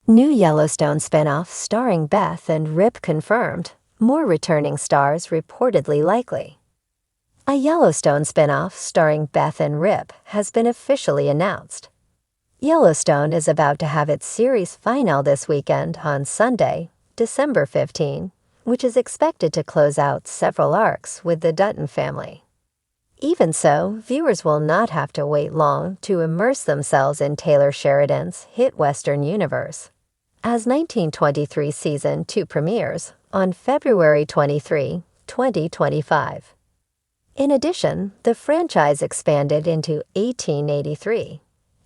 New Yellowstone spinoff starring Beth and Rip confirmed. More returning stars reportedly likely. A Yellowstone spinoff starring Beth and Rip has been officially announced. Yellowstone is about to have its series finale this weekend on Sunday, December 15, which is expected to close out several arcs with the Dutton family. Even so, viewers will not have to wait long to immerse themselves in Taylor Sheridan's hit Western universe, as 1923 Season 2 premieres on February 23, 2025. In addition, the franchise expanded into 1883,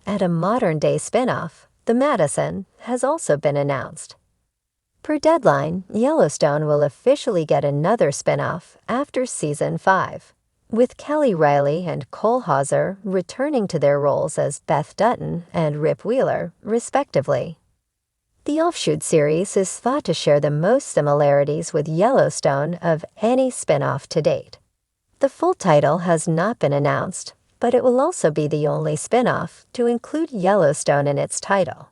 and a modern-day spin-off, The Madison, has also been announced. Per Deadline, Yellowstone will officially get another spin-off after Season 5, with Kelly Riley and Cole Hauser returning to their roles as Beth Dutton and Rip Wheeler, respectively. The offshoot series is thought to share the most similarities with Yellowstone of any spin-off to date. The full title has not been announced, but it will also be the only spin-off to include Yellowstone in its title.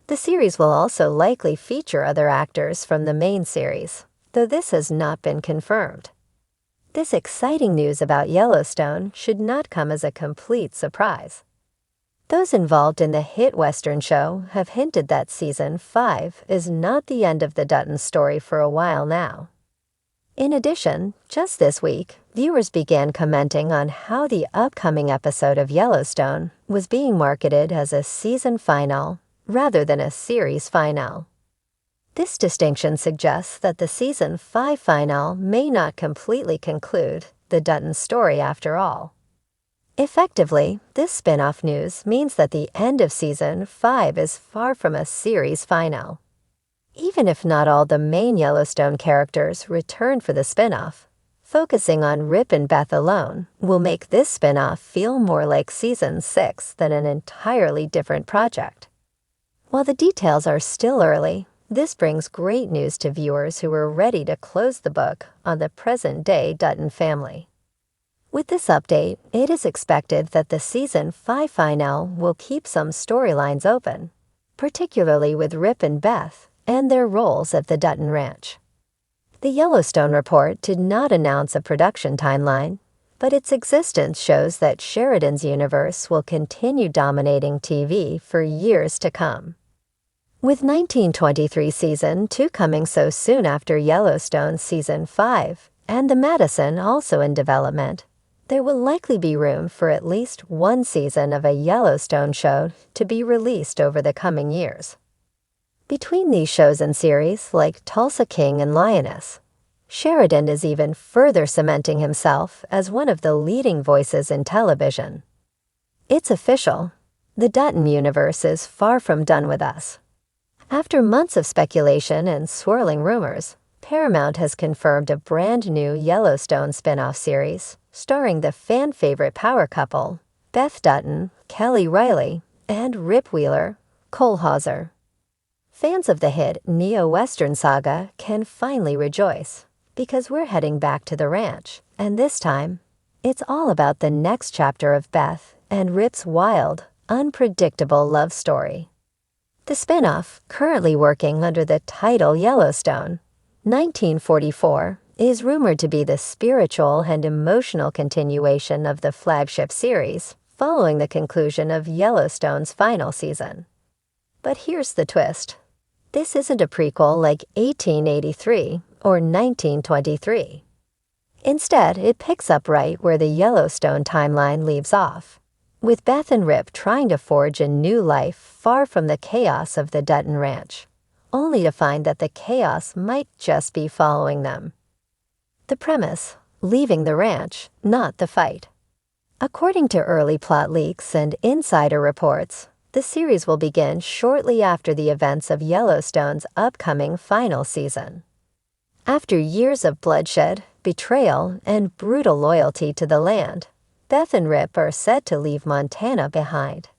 The series will also likely feature other actors from the main series, though this has not been confirmed. This exciting news about Yellowstone should not come as a complete surprise. Those involved in the hit Western show have hinted that Season 5 is not the end of the Dutton story for a while now. In addition, just this week, viewers began commenting on how the upcoming episode of Yellowstone was being marketed as a season finale rather than a series finale. This distinction suggests that the Season 5 finale may not completely conclude the Dutton story after all. Effectively, this spin-off news means that the end of Season 5 is far from a series finale. Even if not all the main Yellowstone characters return for the spin-off, focusing on Rip and Beth alone will make this spin-off feel more like Season 6 than an entirely different project. While the details are still early, this brings great news to viewers who are ready to close the book on the present-day Dutton family. With this update, it is expected that the Season 5 finale will keep some storylines open, particularly with Rip and Beth and their roles at the Dutton Ranch. The Yellowstone report did not announce a production timeline, but its existence shows that Sheridan's universe will continue dominating TV for years to come. With 1923 Season 2 coming so soon after Yellowstone Season 5 and The Madison also in development, there will likely be room for at least one season of a Yellowstone show to be released over the coming years. Between these shows and series like Tulsa King and Lioness, Sheridan is even further cementing himself as one of the leading voices in television. It's official. The Dutton universe is far from done with us. After months of speculation and swirling rumors, Paramount has confirmed a brand new Yellowstone spin-off series starring the fan-favorite power couple, Beth Dutton, Kelly Riley, and Rip Wheeler, Cole Hauser. Fans of the hit neo-Western saga can finally rejoice, because we're heading back to the ranch, and this time, it's all about the next chapter of Beth and Rip's wild, unpredictable love story. The spin-off, currently working under the title Yellowstone, 1944, is rumored to be the spiritual and emotional continuation of the flagship series following the conclusion of Yellowstone's final season. But here's the twist. This isn't a prequel like 1883 or 1923. Instead, it picks up right where the Yellowstone timeline leaves off, with Beth and Rip trying to forge a new life far from the chaos of the Dutton Ranch, only to find that the chaos might just be following them. The premise: leaving the ranch, not the fight. According to early plot leaks and insider reports, the series will begin shortly after the events of Yellowstone's upcoming final season. After years of bloodshed, betrayal, and brutal loyalty to the land, Beth and Rip are set to leave Montana behind,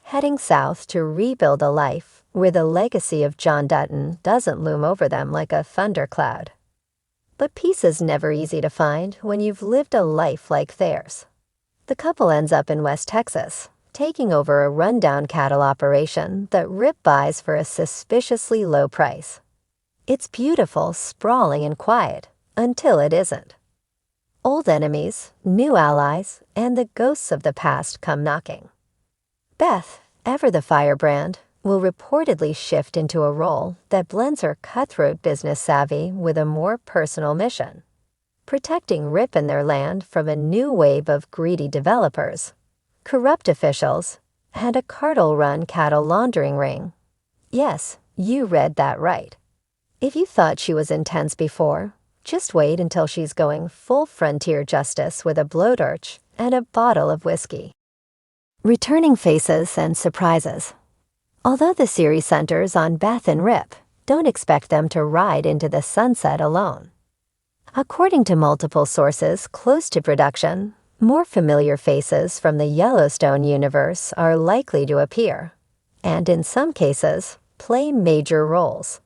heading south to rebuild a life where the legacy of John Dutton doesn't loom over them like a thundercloud. But peace is never easy to find when you've lived a life like theirs. The couple ends up in West Texas, taking over a rundown cattle operation that Rip buys for a suspiciously low price. It's beautiful, sprawling, and quiet, until it isn't. Old enemies, new allies, and the ghosts of the past come knocking. Beth, ever the firebrand, will reportedly shift into a role that blends her cutthroat business savvy with a more personal mission, protecting Rip and their land from a new wave of greedy developers, corrupt officials, and a cartel-run cattle laundering ring. Yes, you read that right. If you thought she was intense before, just wait until she's going full frontier justice with a blowtorch and a bottle of whiskey. Returning faces and surprises. Although the series centers on Beth and Rip, don't expect them to ride into the sunset alone. According to multiple sources close to production, more familiar faces from the Yellowstone universe are likely to appear, and in some cases, play major roles.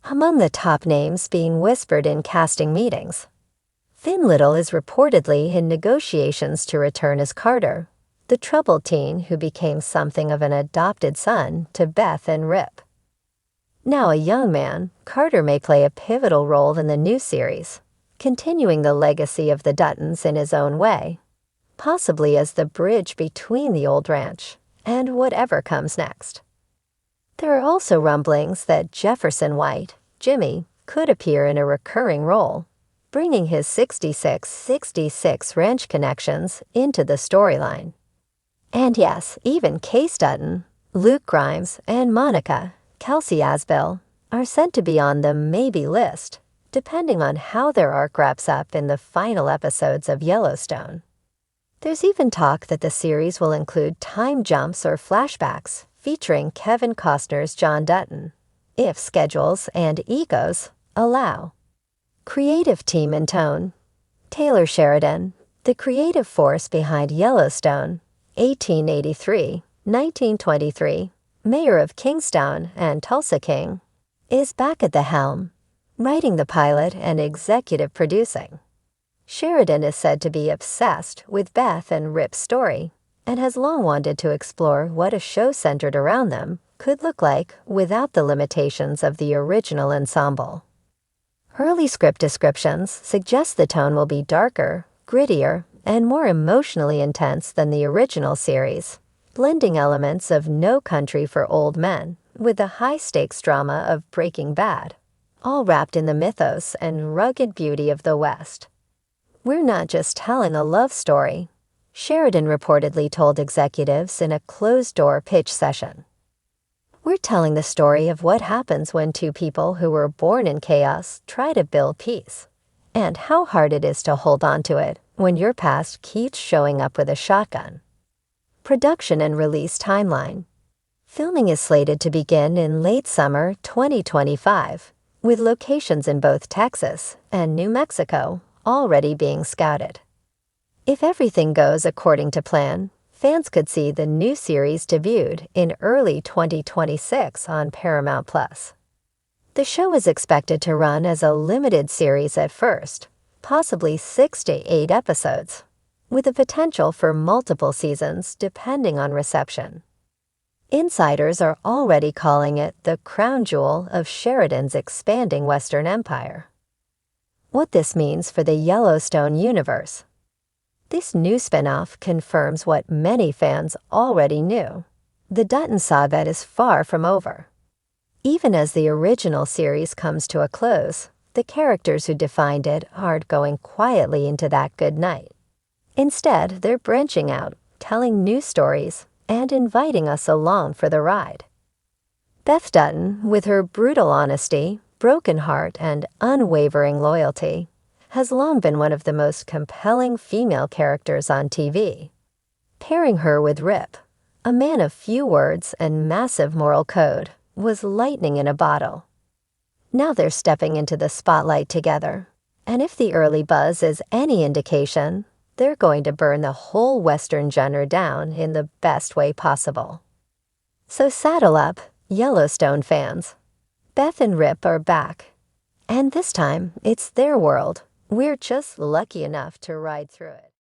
Among the top names being whispered in casting meetings, Finn Little is reportedly in negotiations to return as Carter, the troubled teen who became something of an adopted son to Beth and Rip. Now a young man, Carter may play a pivotal role in the new series, continuing the legacy of the Duttons in his own way, possibly as the bridge between the old ranch and whatever comes next. There are also rumblings that Jefferson White, Jimmy, could appear in a recurring role, bringing his 66 ranch connections into the storyline. And yes, even Case Dutton, Luke Grimes, and Monica, Kelsey Asbill, are said to be on the maybe list, depending on how their arc wraps up in the final episodes of Yellowstone. There's even talk that the series will include time jumps or flashbacks featuring Kevin Costner's John Dutton, if schedules and egos allow. Creative team and tone. Taylor Sheridan, the creative force behind Yellowstone, 1883, 1923, mayor of Kingstown and Tulsa King, is back at the helm, writing the pilot and executive producing. Sheridan is said to be obsessed with Beth and Rip's story, and has long wanted to explore what a show centered around them could look like without the limitations of the original ensemble. Early script descriptions suggest the tone will be darker, grittier, and more emotionally intense than the original series, blending elements of No Country for Old Men with the high-stakes drama of Breaking Bad, all wrapped in the mythos and rugged beauty of the West. We're not just telling a love story, Sheridan reportedly told executives in a closed-door pitch session. We're telling the story of what happens when two people who were born in chaos try to build peace, and how hard it is to hold on to it when your past keeps showing up with a shotgun. Production and release timeline. Filming is slated to begin in late summer 2025, with locations in both Texas and New Mexico already being scouted. If everything goes according to plan, fans could see the new series debuted in early 2026 on Paramount+. The show is expected to run as a limited series at first, possibly 6 to 8 episodes, with the potential for multiple seasons depending on reception. Insiders are already calling it the crown jewel of Sheridan's expanding Western Empire. What this means for the Yellowstone universe. This new spinoff confirms what many fans already knew. The Dutton saga is far from over. Even as the original series comes to a close, the characters who defined it aren't going quietly into that good night. Instead, they're branching out, telling new stories, and inviting us along for the ride. Beth Dutton, with her brutal honesty, broken heart, and unwavering loyalty, has long been one of the most compelling female characters on TV. Pairing her with Rip, a man of few words and massive moral code, was lightning in a bottle. Now they're stepping into the spotlight together, and if the early buzz is any indication, they're going to burn the whole Western genre down in the best way possible. So saddle up, Yellowstone fans. Beth and Rip are back, and this time it's their world. We're just lucky enough to ride through it.